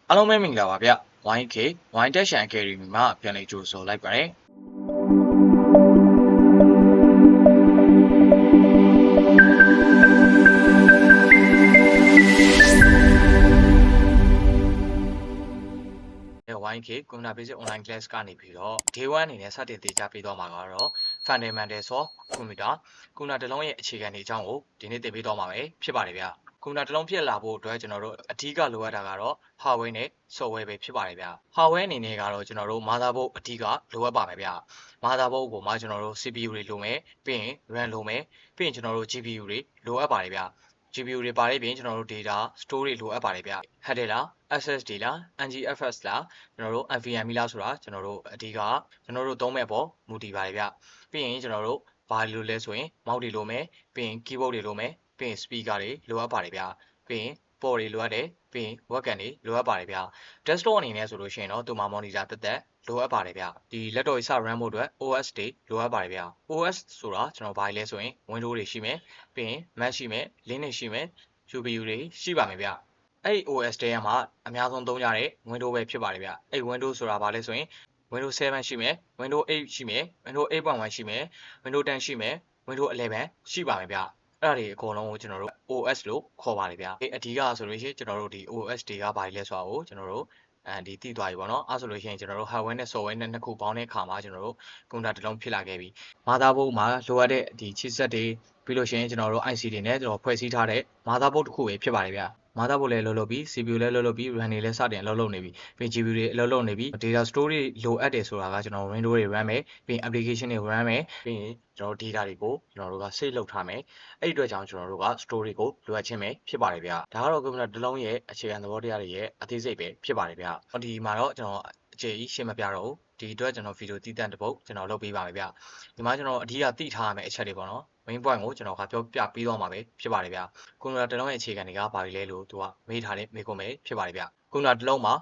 အားလုံးပဲမင်္ဂလာပါဗျ YK Wine Dash Academy မှာပြန်လည်ကြိုဆိုလိုက်ပါတယ်YK Computer Basic Online Class ကနေပြီးတော့ Day 1အနေနဲ့စတင်သင်ကြားပေးသွားမှာကတော့ Fundamentals of Computer တစ်လုံးရဲ့အခြေခံတွေအကြောင်းကိုဒီနေ့သင်ပေးသွားမှာပဲဖြစ်ပါတယ်ဗျကွန်ပျူတာတစ်လုံးဖြစ်လာဖို့အတွက်ကျွန်တော်တို့အဓိကလိုအပ်တာကတော့ hardware နဲ့ software ပဲဖြစ်ပါတယ်ဗျ hardware အနေနဲ့ကတော့ကျွန်တော်တို့ motherboard အဓိကလိုအပ်ပါမယ်ဗျ motherboard ကိုမှကျွန်တော်တို့ CPU တွေလိုမယ်ပြီးရင် RAM လိုမယ်ပြီးရင်ကျွန်တော်တို့ GPU တွေလိုအပ်ပါတယ်ဗျ GPU တွေပါတဲ့ပြင်ကျွန်တော်တို့ data store တွေလိုအပ်ပါတယ်ဗျ HDD လား SSD လား NGFS လားကျွန်တော်တို့ NVMe လားဆိုတာကျွန်တော်တို့အဓိကကျွန်တော်တို့သုံးမဲ့ပေါ်မူတည်ပါတယ်ဗျပြီးရင်ကျွန်တော်တို့ဘာလိုလဲဆိုရင် mouse တွေလိုမယ်ပြီးရင် keyboard တွေလိုမယ်ပြီးရင် speaker တွေလိုအပ်ပါတယ်ဗျပြီးရင် port တွေလိုအပ်တယ်ပြီးရင် webcam တွေလိုအပ်ပါတယ်ဗျ desktop အနေနဲ့ဆိုလို့ရှိရင်တော့သူမှာ monitor တက်တက်လိုအပ်ပါတယ်ဗျဒီလက်တော်စ run ဖို့အတွက် OS တွေလိုအပ်ပါတယ်ဗျ OS ဆိုတာကျွန်တော်ဘာလဲဆိုရင် Windows တွေရှိမယ်ပြီးရင် Mac ရှိမယ် Linux ရှိမယ် CPU တွေရှိပါမယ်ဗျအဲ့ OS တွေမှာအများဆုံးသုံးကြတဲ့ Windows ပဲဖြစ်ပါတယ်ဗျအဲ့ Windows ဆိုတာဘာလဲဆိုရင် Windows 7 ရှိမယ် Windows 8 ရှိမယ် Windows 8.1 ရှိမယ် Windows 10 ရှိမယ် Windows 11 ရှိပါမယ်ဗျအဲ့ဒါတွေအကုန်လုံးကိုကျွန်တော်တို့ OS လို့ခေါ်ပါတယ်ဗျအဓိကဆိုလို့ရှိရင်ကျွန်တော်တို့ဒီ OS တွေကဘာလဲဆိုတာကိုကျွန်တော်တို့ဒီသိသွားပြီပေါ့နော်အဲ့ဆိုလို့ရှိရင်ကျွန်တော်တို့ hardware နဲ့ software နဲ့နှစ်ခုပေါင်းတဲ့အခါမှာကျွန်တော်တို့ကွန်ပျူတာတစ်လုံးဖြစ်လာခဲ့ပြီ motherboard မှာလိုအပ်တဲ့ဒီ chipset တွေပြီးလို့ရှိရင်ကျွန်တော်တို့ IC တွေနဲ့ကျွန်တော်ဖွဲ့စည်းထားတဲ့ motherboard တစ်ခုပဲဖြစ်ပါတယ်ဗျ motherboard လည်းလုပ်ပြီး CPU လည်းလုပ်ပြီး RAM တွေလည်းစတင်အလုပ်လုပ်နေပြီပြီး GPU တွေအလုပ်လုပ်နေပြီ data store တွေလိုအပ်တယ်ဆိုတာကကျွန်တော် Windows တွေ run မယ်ပြီး application တွေ run မယ်ပြီးရင်ကျွန်တော် data တွေကိုကျွန်တော်တို့က save လုပ်ထားမယ်အဲ့ဒီအတွက်ကြောင့်ကျွန်တော်တို့က store တွေကိုလိုအပ်ခြင်းပဲဖြစ်ပါတယ်ဗျဒါကတော့ကွန်ပျူတာတစ်လုံးရဲ့အခြေခံသဘောတရားတွေရဲ့အသေးစိတ်ပဲဖြစ်ပါတယ်ဗျဒီမှာတော့ကျွန်တော်အခြေကြီးရှင်းမပြတော့ဘူးဒီအတွက်ကျွန်တော်ဗီဒီယိုတည်တံ့တစ်ပုဒ်ကျွန်တော်လုပ်ပေးပါမယ်ဗျဒီမှာကျွန်တော်အဓိကသိထားရမယ့်အချက်တွေပေါ့နော် main point ကိုကျွန်တော်ကပြောပြပေးသွားမှာပဲဖြစ်ပါတယ်ဗျကွန်ပျူတာတစ်လုံးရဲ့အခြေခံတွေကဘာတွေလဲလို့သူကမေးထားတဲ့မေးခွန်းပဲဖြစ်ပါတယ်ဗျကွန်ပျူတာတစ်လုံးမှာ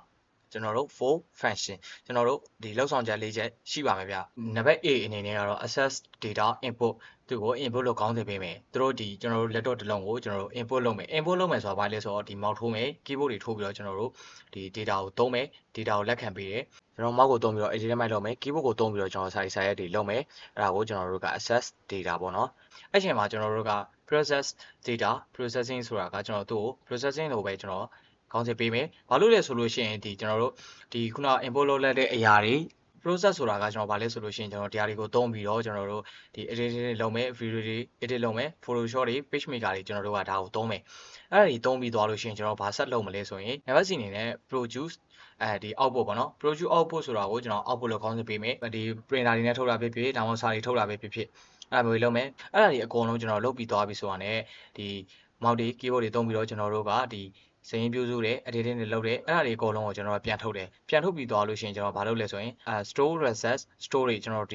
ကျွန်တော်တို့ 4 function ကျွန်တော်တို့ဒီလောက်ဆောင်ချက်၄ချက်ရှိပါမယ်ဗျနံပါတ် A အနေနဲ့ကတော့ access data input သူကို input လို့ခေါင်းစဉ်ပေးမယ်သူတို့ဒီကျွန်တော်တို့ laptop တစ်လုံးကိုကျွန်တော်တို့ input လုပ်မယ် input လုပ်မယ်ဆိုတာဘာလဲဆိုတော့ဒီ mouse ထိုးမယ် keyboard တွေထိုးပြီးတော့ကျွန်တော်တို့ဒီ data ကိုသုံးမယ် data ကိုလက်ခံပေးတယ်ကျွန်တော် mouse ကိုသုံးပြီးတော့ edit မိုက်လုပ်မယ် keyboard ကိုသုံးပြီးတော့ကျွန်တော်စာရက်တွေလုပ်မယ်အဲ့ဒါကိုကျွန်တော်တို့က access data ပေါ့နော်အဲ့ချိန်မှာကျွန်တော်တို့က process data processing ဆိုတာကကျွန်တော်တို့ processing လို့ပဲကျွန်တော်ခေါင်းစဉ်ပေးမယ်ဘာလို့လဲဆိုလို့ရှိရင်ဒီကျွန်တော်တို့ဒီခုန input လုပ်လိုက်တဲ့အရာတွေ process ဆိုတာကကျွန်တော်ဗာလဲဆိုလို့ရှိရင်ကျွန်တော်တရားတွေကိုသုံးပြီးတော့ကျွန်တော်တို့ဒီ edit တွေလုပ်မယ် video တွေ edit လုပ်မယ် photoshop တွေ page maker တွေကျွန်တော်တို့ကဒါကိုသုံးမယ်အဲ့ဒါတွေသုံးပြီးသွားလို့ရှိရင်ကျွန်တော်ဗာဆက်လုပ်မလဲဆိုရင် navigation အနေနဲ့ produce ဒီ output ပေါ့နော် produce output ဆိုတာကိုကျွန်တော် output လို့ခေါင်းစဉ်ပေးမယ်ဒီ printer တွေနဲ့ထုတ်တာဖြစ်ဖြစ်ဒါမှမဟုတ်စာတွေထုတ်တာပဲဖြစ်ဖြစ်အဲ့ဒါမျိုးလုပ်မယ်အဲ့ဒါတွေအကုန်လုံးကျွန်တော်လုပ်ပြီးသွားပြီဆိုတာ ਨੇ ဒီ mouse တွေ keyboard တွေသုံးပြီးတော့ကျွန်တော်တို့ကဒီစရင်ပြုစုတယ် editing တွေလုပ်တယ်အဲ့ဒါတွေအကုန်လုံးကိုကျွန်တော်ပြန်ထုတ်တယ်ပြန်ထုတ်ပြီးသွားလို့ရှိရင်ကျွန်တော်ဘာလုပ်လဲဆိုရင်store recess store တွေကျွန်တော်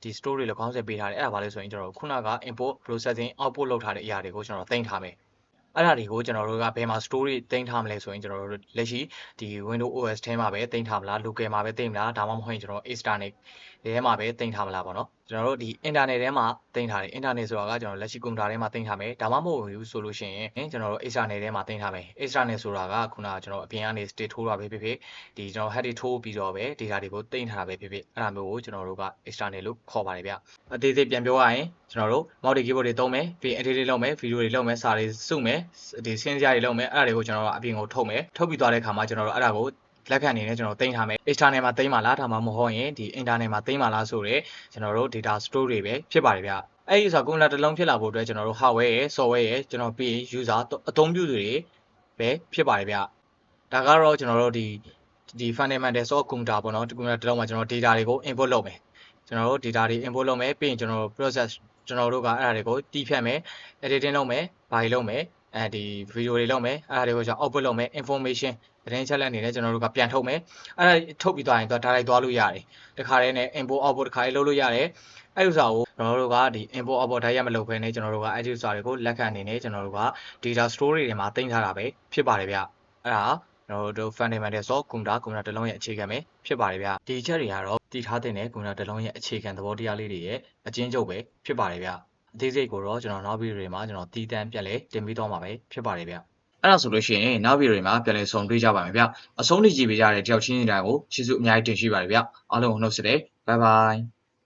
ဒီ store တွေလည်းခေါင်းစဉ်ပေးထားတယ်အဲ့ဒါဘာလဲဆိုရင်ကျွန်တော်ခုနက input processing output လုပ်ထားတဲ့အရာတွေကိုကျွန်တော်တင်ထားမယ်အဲ့ဒါတွေကိုကျွန်တော်တို့ကဘယ်မှာ store တွေတင်ထားမလဲဆိုရင်ကျွန်တော်တို့လက်ရှိဒီ Windows OS ထဲမှာပဲတင်ထားမလား local မှာပဲတင်မလားဒါမှမဟုတ်ရင်ကျွန်တော် external ထဲမှာပဲတင်ထားမလားပေါ့နော်ကျွန်တော်တို့ဒီ internet ထဲမှာတင်ထားတယ် internet ဆိုတာကကျွန်တော်လက်ရှိကွန်ပျူတာထဲမှာတင်ထားမယ်ဒါမှမဟုတ်ဘူးဆိုလို့ရှိရင်ကျွန်တော်တို့ external ထဲမှာတင်ထားမယ် external ဆိုတာကခုနကကျွန်တော်အပြင်ကနေ stick ထိုးတာပဲဖြစ်ဖြစ်ဒီကျွန်တော် head တွေထိုးပြီးတော့ပဲ data တွေကိုတင်ထားတာပဲဖြစ်ဖြစ်အဲ့ဒါမျိုးကိုကျွန်တော်တို့က external လို့ခေါ်ပါတယ်ဗျအသေးစိတ်ပြန်ပြောရရင်ကျွန်တော်တို့ mouse တွေ keyboard တွေသုံးမယ်ပြီး edit တွေလုပ်မယ် video တွေလုပ်မယ်စာတွေစုမယ်ဒီစင်းစရာတွေလုပ်မယ်အဲ့ဒါတွေကိုကျွန်တော်တို့အပြင်ကိုထုတ်မယ်ထုတ်ပြီးသွားတဲ့အခါမှာကျွန်တော်တို့အဲ့ဒါကိုလက်ခံအနေနဲ့ကျွန်တော်တင်ထားမယ် external မှာတင်ပါလားဒါမှမဟုတ်ရင်ဒီ internal မှာတင်ပါလားဆိုတော့ကျွန်တော်တို့ data store တွေပဲဖြစ်ပါတယ်ဗျအဲ့ဒီဆိုကွန်ပျူတာတစ်လုံးဖြစ်လာဖို့အတွက်ကျွန်တော်တို့ hardware ရယ် software ရယ်ကျွန်တော်ပြီး user အသုံးပြုသူတွေပဲဖြစ်ပါတယ်ဗျဒါကတော့ကျွန်တော်တို့ဒီ fundamentals of computer ပေါ့နော်ကွန်ပျူတာတစ်လုံးမှာကျွန်တော် data တွေကို input လုပ်မယ်ကျွန်တော်တို့ data တွေ input လုပ်မယ်ပြီးရင်ကျွန်တော်တို့ process ကျွန်တော်တို့ကအဲ့ဒါတွေကိုတီးဖြတ်မယ် editing လုပ်မယ်ဘာတွေလုပ်မယ်ဒီ video တွေလုပ်မယ်အဲ့ဒါတွေကိုကျွန်တော် output လုပ်မယ် information သတင်းချက်လက်အနေနဲ့ကျွန်တော်တို့ကပြန်ထုတ်မယ်အဲ့ဒါထုတ်ပြီးသွားရင်ဒါလိုက်သွားလို့ရတယ်တခါတည်းနဲ့ import output တခါလေးလုပ်လို့ရတယ်အဲ့ဥစ္စာကိုကျွန်တော်တို့ကဒီ import output တိုင်းရမလုပ်ဘဲနဲ့ကျွန်တော်တို့ကအဲ့ဒီဥစ္စာတွေကိုလက်ခံအနေနဲ့ကျွန်တော်တို့က data store တွေထဲမှာတင်ထားတာပဲဖြစ်ပါတယ်ဗျအဲ့ဒါကျွန်တော်တို့ fundamentals of computer တစ်လုံးရဲ့အခြေခံပဲဖြစ်ပါတယ်ဗျဒီချက်တွေကတော့တည်ထားတဲ့ကွန်ပျူတာတစ်လုံးရဲ့အခြေခံသဘောတရားလေးတွေရဲ့အကျဉ်းချုပ်ပဲဖြစ်ပါတယ်ဗျအသေးစိတ်ကိုတော့ကျွန်တော်နောက်ဗီဒီယိုတွေမှာကျွန်တော်တည်တံ့ပြက်လဲတင်ပေးသွားမှာပဲဖြစ်ပါတယ်ဗျ အဲ့ဒါဆိုလို့ရှိရင်နောက်ဗီဒီယိုတွေမှာပြန်လည်ဆုံတွေ့ကြပါမယ်ဗျအဆုံးထိကြည့်ပေးကြတဲ့တယောက်ချင်းစီတိုင်းကိုကျေးဇူးအများကြီးတင်ရှိပါတယ်ဗျအားလုံးကိုနှုတ်ဆက်တယ်ဘိုင်ဘိုင်